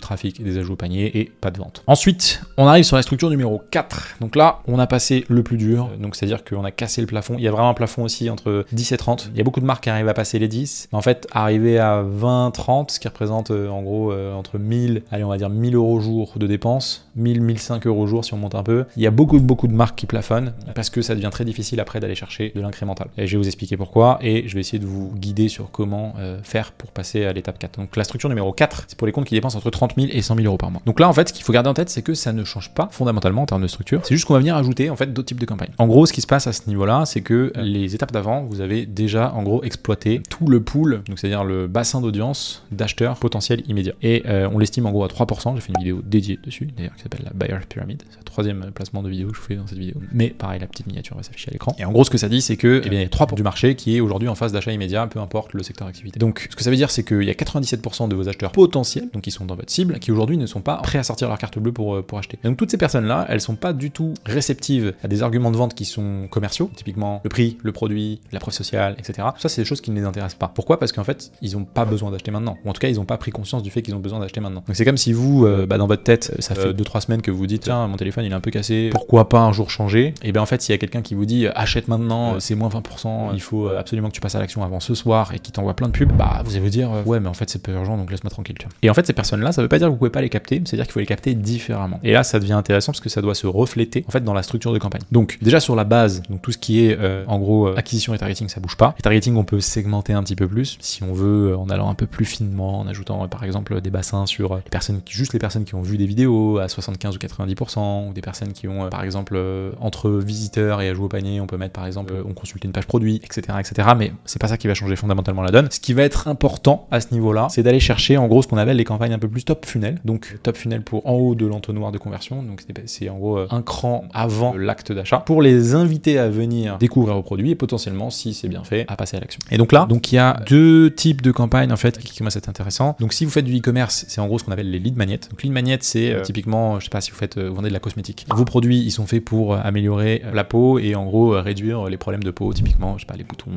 trafic et des ajouts au panier et pas de vente. Ensuite on arrive sur la structure numéro 4, donc là on a passé le plus dur, donc c'est à dire qu'on a cassé le plafond. Il y a vraiment un plafond aussi entre 10 et 30, il y a beaucoup de marques qui arrivent à passer les 10, mais en fait arriver à 20-30, ce qui représente en gros entre 1000, allez on va dire 1000 euros jour de dépenses, 1000-1005 euros jour si on monte un peu. Il y a beaucoup de marques qui plafonnent parce que ça devient très difficile après d'aller chercher de l'incrémental. Et je vais vous expliquer pourquoi, et je vais essayer de vous guider sur comment faire pour passer à l'étape 4. Donc la structure numéro 4, c'est pour les comptes qui dépensent entre 30 000 et 100 000 euros par mois. Donc là en fait ce qu'il faut garder en tête, c'est que ça ne change pas fondamentalement en termes de structure, c'est juste qu'on va venir ajouter en fait d'autres types de campagnes. En gros ce qui se passe à ce niveau-là, c'est que les étapes d'avant, vous avez déjà en gros exploité tout le pool, donc c'est-à-dire le bassin d'audience d'acheteurs potentiels immédiats. Et on l'estime en gros à 3%, j'ai fait une vidéo dédiée dessus, d'ailleurs qui s'appelle la Buyer Pyramid, c'est le 3e placement de vidéo que je vous fais dans cette vidéo. Mais pareil, la petite miniature va s'afficher à l'écran. Et en gros ce que ça dit, c'est que il y a 3% du marché qui est aujourd'hui en phase d'achat immédiat, peu importe le secteur d'activité. Donc ce que ça veut dire, c'est qu'il y a 97% de vos acheteurs potentiels, donc qui sont dans votre cible, qui aujourd'hui ne sont pas prêts à sortir leur carte carte bleue pour acheter. Et donc toutes ces personnes-là, elles sont pas du tout réceptives à des arguments de vente qui sont commerciaux, typiquement le prix, le produit, la preuve sociale, etc. Ça, c'est des choses qui ne les intéressent pas. Pourquoi? Parce qu'en fait, ils n'ont pas besoin d'acheter maintenant. Ou en tout cas, ils n'ont pas pris conscience du fait qu'ils ont besoin d'acheter maintenant. Donc c'est comme si vous, dans votre tête, ça fait 2-3 semaines que vous dites, tiens, mon téléphone il est un peu cassé, pourquoi pas un jour changer? Et bien en fait, s'il y a quelqu'un qui vous dit, achète maintenant, c'est moins 20%, il faut absolument que tu passes à l'action avant ce soir et qui t'envoie plein de pubs, bah vous allez vous dire, ouais, mais en fait c'est pas urgent, donc laisse-moi tranquille, tu vois. Et en fait, ces personnes-là, ça veut pas dire que vous pouvez pas les capter, c'est-à-dire qu'il faut les capter différemment. Et là, ça devient intéressant parce que ça doit se refléter en fait dans la structure de campagne. Donc déjà sur la base, donc tout ce qui est en gros acquisition et targeting, ça bouge pas. Et targeting, on peut segmenter un petit peu plus si on veut, en allant un peu plus finement, en ajoutant par exemple des bassins sur les personnes juste les personnes qui ont vu des vidéos à 75 ou 90%, ou des personnes qui ont par exemple entre visiteurs et à jouer au panier, on peut mettre par exemple on consulte une page produit, etc., etc. Mais c'est pas ça qui va changer fondamentalement la donne. Ce qui va être important à ce niveau-là, c'est d'aller chercher en gros ce qu'on appelle les campagnes un peu plus top funnel. Donc top funnel pour en haut de l'entonnoir de conversion. Donc c'est en gros un cran avant l'acte d'achat pour les inviter à venir découvrir vos produits et potentiellement, si c'est bien fait, à passer à l'action. Et donc là, il y a deux types de campagnes en fait qui commencent à être intéressants. Donc si vous faites du e-commerce, c'est en gros ce qu'on appelle les lead magnets. Donc lead magnet, c'est typiquement, je sais pas si vous vendez de la cosmétique. Vos produits, ils sont faits pour améliorer la peau et en gros réduire les problèmes de peau, typiquement, je sais pas, les boutons,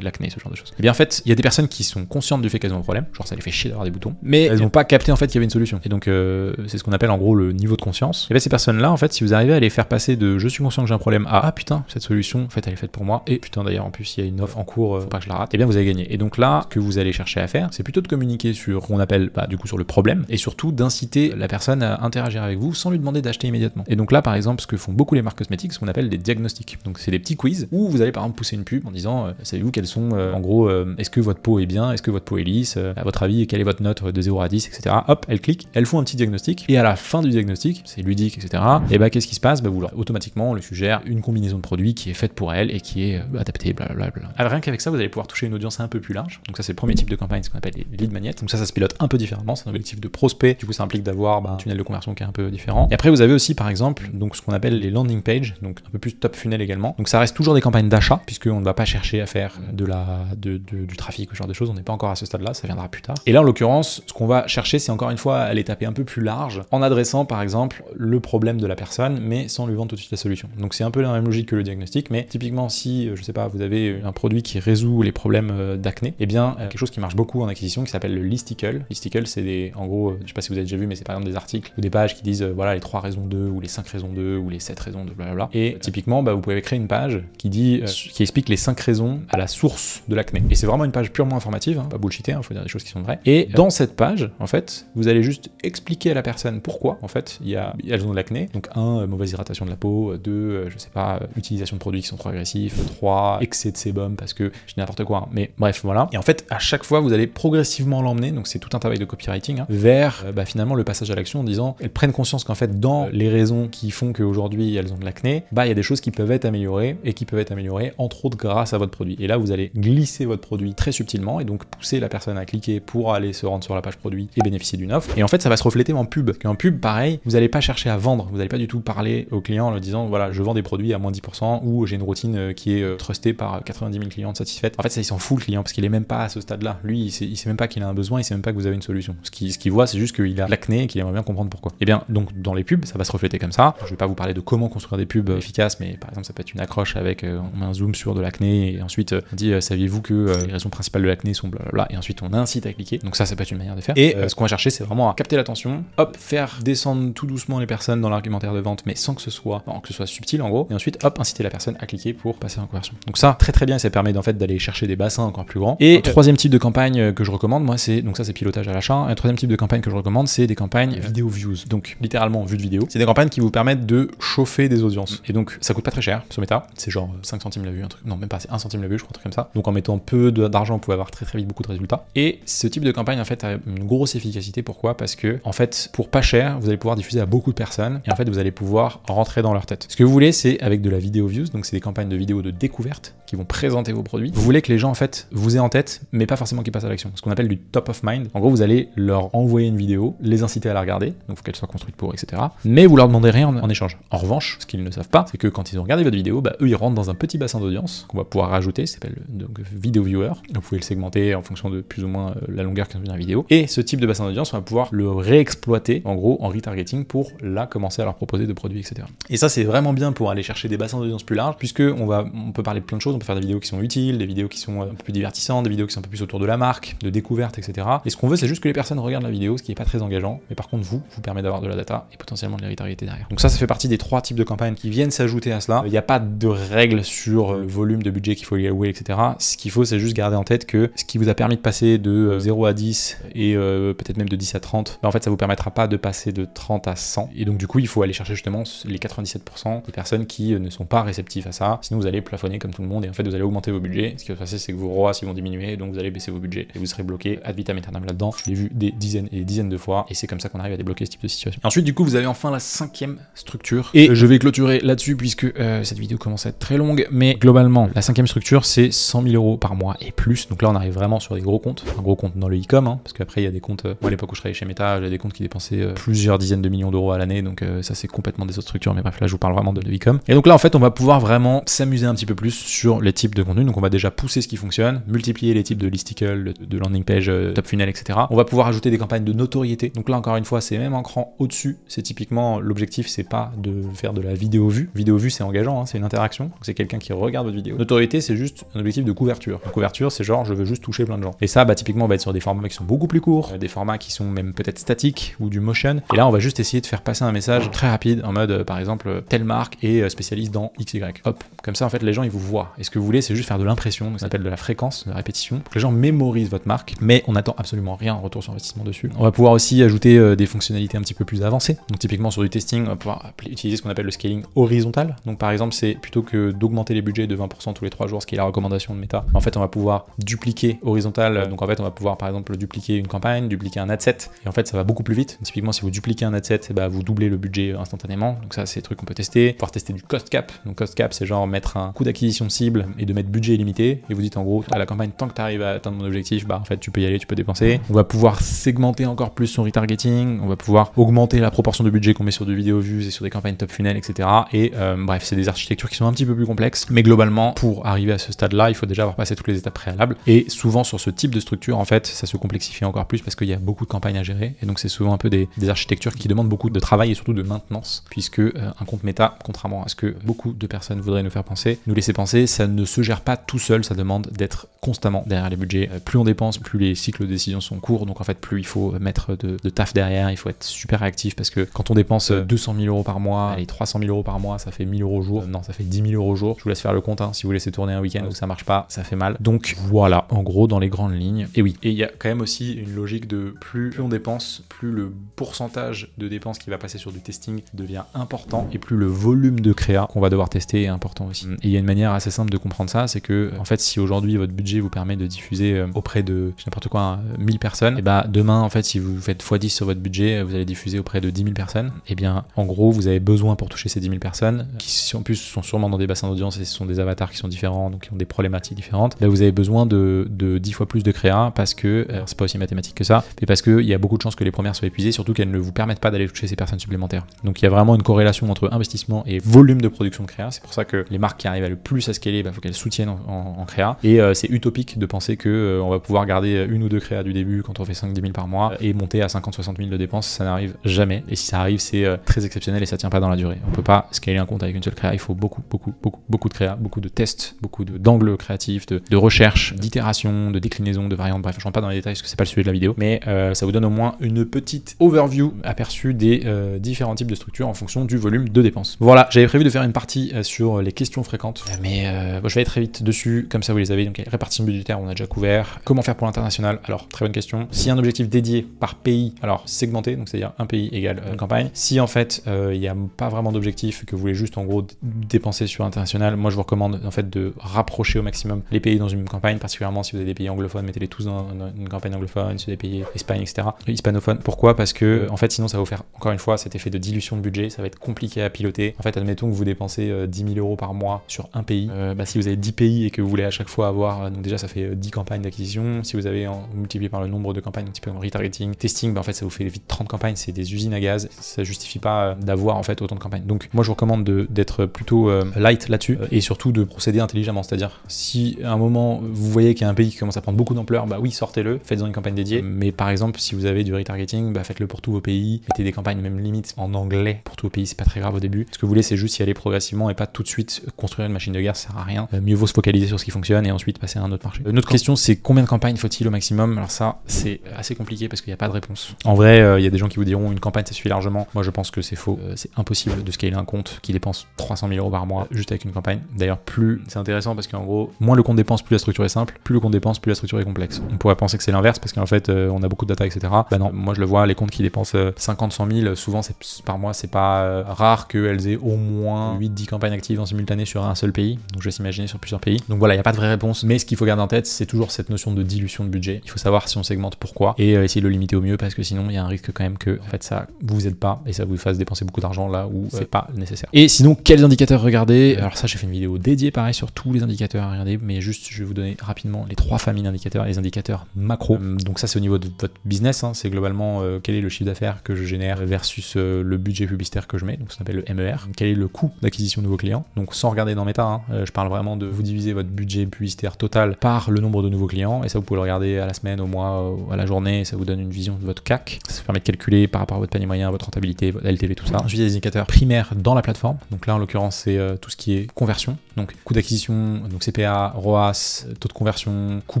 l'acné, ce genre de choses. Et bien en fait, il y a des personnes qui sont conscientes du fait qu'elles ont un problème, genre ça les fait chier d'avoir des boutons, mais elles n'ont pas capté en fait qu'il y avait une solution. Et donc c'est ce qu'on appelle en gros le niveau de conscience. Et bien ces personnes-là, en fait, si vous arrivez à les faire passer de je suis conscient que j'ai un problème à ah putain, cette solution, en fait, elle est faite pour moi, et putain d'ailleurs en plus il y a une offre en cours, faut pas que je la rate, et bien vous avez gagné. Et donc là, ce que vous allez chercher à faire, c'est plutôt de communiquer sur ce qu'on appelle du coup sur le problème, et surtout d'inciter la personne à interagir avec vous sans lui demander d'acheter immédiatement. Et donc là, par exemple, ce que font beaucoup les marques cosmétiques, ce qu'on appelle des diagnostics. Donc c'est des petits quiz où vous allez par exemple pousser une pub en disant savez-vous quels sont en gros est-ce que votre peau est bien, est-ce que votre peau est lisse, à votre avis quelle est votre note de 0 à 10, etc. Hop, elles cliquent, elles font un petit diagnostic et à la fin du diagnostic, c'est ludique, etc. Et bah qu'est-ce qui se passe? Vous leur automatiquement on lui suggère une combinaison de produits qui est faite pour elle et qui est adaptée, blablabla. Alors rien qu'avec ça, vous allez pouvoir toucher une audience un peu plus large. Donc ça c'est le premier type de campagne, ce qu'on appelle les lead magnets. Donc ça se pilote un peu différemment, c'est un objectif de prospect. Du coup ça implique d'avoir un tunnel de conversion qui est un peu différent. Et après vous avez aussi par exemple donc ce qu'on appelle les landing pages, donc un peu plus top funnel également. Donc ça reste toujours des campagnes d'achat puisqu'on ne va pas chercher à faire du trafic ou ce genre de choses. On n'est pas encore à ce stade-là, ça viendra plus tard. Et là en l'occurrence, ce qu'on va chercher, c'est encore une fois à les taper un peu plus large en adressant par exemple le problème de la personne, mais sans lui vendre tout de suite la solution. Donc c'est un peu la même logique que le diagnostic, mais typiquement si je sais pas, vous avez un produit qui résout les problèmes d'acné, et bien quelque chose qui marche beaucoup en acquisition qui s'appelle le listicle. Listicle, c'est en gros, je sais pas si vous avez déjà vu, mais c'est par exemple des articles ou des pages qui disent voilà les 3 raisons de, ou les 5 raisons de, ou les 7 raisons de, blablabla. Et typiquement, vous pouvez créer une page qui explique les 5 raisons à la source de l'acné. Et c'est vraiment une page purement informative, pas bullshiter, faut dire des choses qui sont vraies. Et dans cette page, en fait, vous allez juste expliquer à la personne pourquoi, en fait, elles ont de l'acné. Donc 1, mauvaise hydratation de la peau, 2, je sais pas, utilisation de produits qui sont trop agressifs, 3, excès de sébum parce que je dis n'importe quoi, mais bref, voilà. Et en fait, à chaque fois, vous allez progressivement l'emmener, donc c'est tout un travail de copywriting, vers finalement le passage à l'action en disant, elles prennent conscience qu'en fait, dans les raisons qui font qu'aujourd'hui elles ont de l'acné, il y a des choses qui peuvent être améliorées et qui peuvent être améliorées entre autres grâce à votre produit. Et là, vous allez glisser votre produit très subtilement et donc pousser la personne à cliquer pour aller se rendre sur la page produit et bénéficier d'une offre. Et en fait, ça va se refléter en pub. En pub, pareil, vous n'allez pas chercher à vendre, vous n'allez pas du tout parler au client en lui disant, voilà, je vends des produits à moins 10% ou j'ai une routine qui est trustée par 90 000 clientes satisfaites. En fait, ça, il s'en fout le client parce qu'il est même pas à ce stade-là. Lui, il sait même pas qu'il a un besoin, il sait même pas que vous avez une solution. Ce qu'il voit, c'est juste qu'il a l'acné et qu'il aimerait bien comprendre pourquoi. Et bien, donc, dans les pubs, ça va se refléter comme ça. Je vais pas vous parler de comment construire des pubs efficaces, mais par exemple, ça peut être une accroche avec, on met un zoom sur de l'acné et ensuite on dit, saviez-vous que les raisons principales de l'acné sont blablabla, et ensuite on incite à cliquer. Donc ça peut être une manière de faire. Et ce qu'on va chercher, c'est vraiment à capter l'attention, hop, faire descendre tout doucement les personnes dans l'argumentaire de vente, mais sans que ce soit subtil en gros, et ensuite hop, inciter la personne à cliquer pour passer en conversion. Donc ça, très très bien, ça permet en fait d'aller chercher des bassins encore plus grands. Et troisième type de campagne que je recommande, moi, c'est pilotage à l'achat. Un troisième type de campagne que je recommande, c'est des campagnes vidéo views. Donc littéralement vue de vidéo. C'est des campagnes qui vous permettent de chauffer des audiences. Et donc ça coûte pas très cher sur Meta, c'est genre 5 centimes la vue, un truc. Non, même pas, c'est 1 centime la vue, je crois, un truc comme ça. Donc en mettant peu d'argent, vous pouvez avoir très très vite beaucoup de résultats. Et ce type de campagne en fait a une grosse efficacité. Pourquoi? Parce que en fait, pour pas cher, vous allez pouvoir diffuser à beaucoup de personnes et en fait vous allez pouvoir rentrer dans leur tête. Ce que vous voulez, c'est avec de la vidéo views, donc c'est des campagnes de vidéos de découverte qui vont présenter vos produits. Vous voulez que les gens en fait vous aient en tête, mais pas forcément qu'ils passent à l'action. Ce qu'on appelle du top of mind. En gros, vous allez leur envoyer une vidéo, les inciter à la regarder, donc faut qu'elle soit construite pour, etc. Mais vous leur demandez rien en échange. En revanche, ce qu'ils ne savent pas, c'est que quand ils ont regardé votre vidéo, eux ils rentrent dans un petit bassin d'audience qu'on va pouvoir rajouter, ça s'appelle donc vidéo viewer. Vous pouvez le segmenter en fonction de plus ou moins la longueur qu'a la vidéo. Et ce type de bassin d'audience, on va pouvoir le réexploiter en gros en retargeting pour là commencer à leur proposer de produits, etc. Et ça, c'est vraiment bien pour aller chercher des bassins d'audience plus larges, puisque on peut parler de plein de choses, on peut faire des vidéos qui sont utiles, des vidéos qui sont un peu plus divertissantes, des vidéos qui sont un peu plus autour de la marque, de découverte, etc. Et ce qu'on veut, c'est juste que les personnes regardent la vidéo, ce qui est pas très engageant, mais par contre vous permet d'avoir de la data et potentiellement de les retargeter derrière. Donc ça fait partie des 3 types de campagnes qui viennent s'ajouter à cela. Il n'y a pas de règles sur le volume de budget qu'il faut y allouer, etc. Ce qu'il faut, c'est juste garder en tête que ce qui vous a permis de passer de 0 à 10 et peut-être même de 10 à 30, en fait ça vous permettra pas de passer de 30 à 100. Et donc du coup, il faut aller chercher justement les 97% des personnes qui ne sont pas réceptives à ça. Sinon vous allez plafonner comme tout le monde et en fait vous allez augmenter vos budgets. Ce qui va se passer, c'est que vos ROAS ils vont diminuer, donc vous allez baisser vos budgets et vous serez bloqué ad vitam aeternam là-dedans. Je l'ai vu des dizaines et des dizaines de fois et c'est comme ça qu'on arrive à débloquer ce type de situation. Et ensuite du coup vous avez enfin la 5e structure et je vais clôturer là-dessus puisque cette vidéo commence à être très longue, mais globalement la 5e structure c'est 100 000 € par mois et plus. Donc là on arrive vraiment sur des gros comptes, un gros compte dans le e-com, hein, parce qu'après il y a des comptes, moi à l'époque où je travaillais chez Meta, j'avais des comptes qui dépensaient plusieurs dizaines de millions d'euros à l'année, donc ça c'est complètement des autres structures, mais bref là je vous parle vraiment de e-com. Et donc là en fait on va pouvoir vraiment s'amuser un petit peu plus sur les types de contenus. Donc on va déjà pousser ce qui fonctionne, multiplier les types de listicle, de landing page, top funnel, etc. On va pouvoir ajouter des campagnes de notoriété. Donc là encore une fois c'est même un cran au-dessus. C'est typiquement l'objectif, c'est pas de faire de la vidéo vue. Vidéo vue c'est engageant, hein, c'est une interaction. Donc c'est quelqu'un qui regarde votre vidéo. Notoriété c'est juste un objectif de couverture. La couverture c'est genre je veux juste toucher plein de gens. Et ça typiquement on va être sur des formats qui sont beaucoup plus courts, des formats qui sont même peut-être statiques ou du motion. Et là on va juste essayer de faire passer un message très rapide en mode par exemple telle marque est spécialiste dans XY. Hop, comme ça en fait les gens ils vous voient. Et ce que vous voulez c'est juste faire de l'impression, ça s'appelle de la fréquence de répétition, pour que les gens mémorisent votre marque, mais on n'attend absolument rien en retour sur investissement dessus. On va pouvoir aussi ajouter des fonctionnalités un petit peu plus avancées. Donc typiquement sur du testing, on va pouvoir utiliser ce qu'on appelle le scaling horizontal. Donc par exemple c'est plutôt que d'augmenter les budgets de 20% tous les 3 jours, ce qui est la recommandation de Meta, en fait on va pouvoir dupliquer horizontal. Donc en fait on va pouvoir par exemple dupliquer une campagne, dupliquer un ad set, et en fait ça va beaucoup plus vite. Typiquement si vous dupliquez un ad set, vous doublez le budget instantanément. Donc ça c'est des trucs qu'on peut tester. Pouvoir tester du cost cap. Donc cost cap c'est genre mettre un coût d'acquisition cible et de mettre budget illimité, et vous dites en gros à la campagne tant que tu arrives à atteindre mon objectif, en fait tu peux y aller, tu peux dépenser. On va pouvoir segmenter encore plus son retargeting, on va pouvoir augmenter la proportion de budget qu'on met sur de vidéo views et sur des campagnes top funnel, etc. Et bref, c'est des architectures qui sont un petit peu plus complexes, mais globalement pour arriver à ce stade là il faut déjà avoir passé toutes les étapes préalables. Et souvent sur ce type de structure en fait ça se complexifie encore plus parce qu'il y a beaucoup de campagnes à gérer, et donc c'est souvent un peu des architectures qui demandent beaucoup de travail et surtout de maintenance, puisque un compte Meta, contrairement à ce que beaucoup de personnes voudraient nous faire penser, nous laisser penser, ça ne se gère pas tout seul, ça demande d'être constamment derrière les budgets. Plus on dépense, plus les cycles de décision sont courts, donc en fait plus il faut mettre de taf derrière, il faut être super réactif, parce que quand on dépense 200 000 € par mois, allez 300 000 € par mois, ça fait 1000 € au jour, non ça fait 10 000 € au jour, je vous laisse faire le compte, hein. Si vous laissez tourner un week-end où ça marche pas, ça fait mal. Donc voilà, en gros dans les grandes lignes. Et oui, et il y a quand même aussi une logique de plus on dépense, plus le pourcentage de dépenses qui va passer sur du testing devient important, et plus le volume de créa qu'on va devoir tester est important aussi. Et il y a une manière assez simple de comprendre ça, c'est que en fait si aujourd'hui votre budget vous permet de diffuser auprès de n'importe quoi 1000 personnes, et demain en fait si vous faites x10 sur votre budget, vous allez diffuser auprès de 10 000 personnes, et bien en gros vous avez besoin pour toucher ces 10 000 personnes qui en plus sont sûrement dans des bassins d'audience et ce sont des avatars qui sont différents, donc qui ont des problématiques différentes. Là vous avez besoin de 10 fois plus de créa, parce que c'est pas aussi mathématique que ça, mais parce qu'il y a beaucoup de chances que les premières soient épuisées, surtout qu'elles ne vous permettent pas d'aller toucher ces personnes supplémentaires. Donc il y a vraiment une corrélation entre investissement et volume de production de créa. C'est pour ça que les marques qui arrivent à le plus à scaler, faut qu'elles soutiennent en créa. Et c'est utopique de penser que on va pouvoir garder une ou deux créas du début quand on fait 5-10 000 par mois et monter à 50-60 000 de dépenses. Ça n'arrive jamais. Et si ça arrive, c'est très exceptionnel et ça tient pas dans la durée. On peut pas scaler un compte avec une seule créa. Il faut beaucoup de créa, beaucoup de tests, beaucoup d'angles créatifs, de recherche, d'itération, de déclinaison, de variantes. Bref, je rentre pas dans les détails parce que c'est pas le sujet de la vidéo, mais ça vous donne au moins une petite overview aperçu des différents types de structures en fonction du volume de dépenses. Voilà, j'avais prévu de faire une partie sur les questions fréquentes, mais je vais aller très vite dessus, comme ça vous les avez. Donc répartition budgétaire, on a déjà couvert. Comment faire pour l'international? Alors très bonne question. Si un objectif dédié par pays, alors segmenté, donc c'est-à-dire un pays égale une campagne. Si en fait il n'y a pas vraiment d'objectif, que vous voulez juste en gros dépenser sur l'international, moi je vous recommande en fait de rapprocher au maximum les pays dans une même campagne, particulièrement si vous avez des pays anglophones, mettez-les tous dans une campagne anglophone, si vous avez des pays Espagne, etc. Hispanophones. Pourquoi? Parce que en fait sinon ça va vous faire encore une fois cet effet de dilution de budget, ça va être compliqué à piloter. En fait admettons que vous dépensez 10 000 € par mois sur un pays, si vous avez 10 pays et que vous voulez à chaque fois avoir, donc déjà ça fait 10 campagnes d'acquisition, si vous avez multiplié par le nombre de campagnes, un petit peu comme retargeting, testing, en fait ça vous fait vite 30 campagnes, c'est des usines à gaz, ça justifie pas d'avoir en fait autant de campagnes. Donc moi je vous recommande d'être plutôt light là-dessus et surtout de procéder intelligemment, c'est-à-dire si à un moment vous voyez qu'il y a un pays qui commence à prendre beaucoup d'ampleur, oui sortez-le, faites-en une campagne dédiée, mais par exemple si vous avez du retargeting, faites-le pour tous vos pays pays, mettez des campagnes même limite en anglais pour tout le pays, c'est pas très grave au début. Ce que vous voulez, c'est juste y aller progressivement et pas tout de suite construire une machine de guerre, ça sert à rien. Mieux vaut se focaliser sur ce qui fonctionne et ensuite passer à un autre marché. Une autre question, c'est combien de campagnes faut-il au maximum? Alors ça, c'est assez compliqué parce qu'il n'y a pas de réponse. En vrai, il y a des gens qui vous diront une campagne ça suffit largement. Moi, je pense que c'est faux. C'est impossible de scaler un compte qui dépense 300 000 € par mois juste avec une campagne. D'ailleurs, plus c'est intéressant parce qu'en gros, moins le compte dépense, plus la structure est simple. Plus le compte dépense, plus la structure est complexe. On pourrait penser que c'est l'inverse parce qu'en fait, on a beaucoup de data, etc. Bah non, moi je le vois, les comptes qui dépensent 50, 100 000, souvent par mois, c'est pas rare qu'elles aient au moins 8-10 campagnes actives en simultané sur un seul pays. Donc je vais s'imaginer sur plusieurs pays. Donc voilà, il n'y a pas de vraie réponse. Mais ce qu'il faut garder en tête, c'est toujours cette notion de dilution de budget. Il faut savoir si on segmente pourquoi et essayer de le limiter au mieux parce que sinon il y a un risque quand même que en fait ça vous aide pas et ça vous fasse dépenser beaucoup d'argent là où c'est pas nécessaire. Et sinon, quels indicateurs regarder? Alors ça, j'ai fait une vidéo dédiée pareil sur tous les indicateurs à regarder, mais juste je vais vous donner rapidement les 3 familles d'indicateurs, les indicateurs macro. Donc ça c'est au niveau de votre business, hein. C'est globalement quel est le chiffre d'affaires que je génère versus le budget publicitaire que je mets, donc ça s'appelle le MER. Quel est le coût d'acquisition de nouveaux clients? Donc sans regarder dans Meta, hein, je parle vraiment de vous diviser votre budget publicitaire total par le nombre de nouveaux clients, et ça vous pouvez le regarder à la semaine, au mois, à la journée, et ça vous donne une vision de votre CAC. Ça permet de calculer par rapport à votre panier moyen, votre rentabilité, votre LTV, tout ça. Ensuite, il y a des indicateurs primaires dans la plateforme. Donc là, en l'occurrence, c'est tout ce qui est conversion, donc coût d'acquisition, donc CPA, ROAS, taux de conversion, coût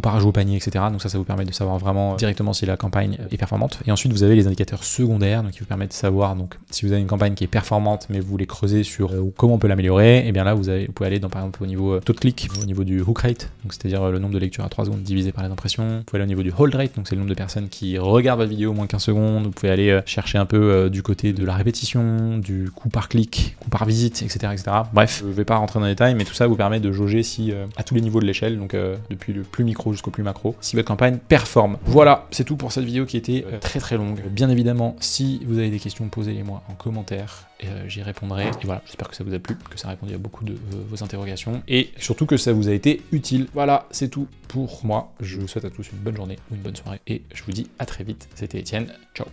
par jour au panier, etc. Donc ça vous permet de savoir vraiment directement si la campagne est performante. Et ensuite, vous avez les indicateurs secondaires, donc qui vous permettent de savoir donc si vous avez une campagne qui est performante, mais vous voulez creuser sur comment on peut l'améliorer. Et bien là, vous pouvez aller par exemple au niveau taux de clic, au niveau du hook rate, donc c'est-à-dire le nombre de lectures à 3 secondes divisé par les impressions. Vous pouvez aller au niveau du hold rate, donc c'est le nombre de personnes qui regardent votre vidéo au moins 15 secondes. Vous pouvez aller chercher un peu du côté de la répétition, du coût par clic, coût par visite, etc., etc. Bref, je ne vais pas rentrer dans les détails, mais tout ça vous permet de jauger si à tous les niveaux de l'échelle, donc depuis le plus micro jusqu'au plus macro, si votre campagne performe. Voilà, c'est tout pour cette vidéo qui était très très longue. Bien évidemment, si vous avez des questions, posez-les-moi en commentaire. J'y répondrai. Et voilà, j'espère que ça vous a plu, que ça a répondu à beaucoup de vos interrogations et surtout que ça vous a été utile. Voilà, c'est tout pour moi. Je vous souhaite à tous une bonne journée ou une bonne soirée et je vous dis à très vite. C'était Étienne. Ciao.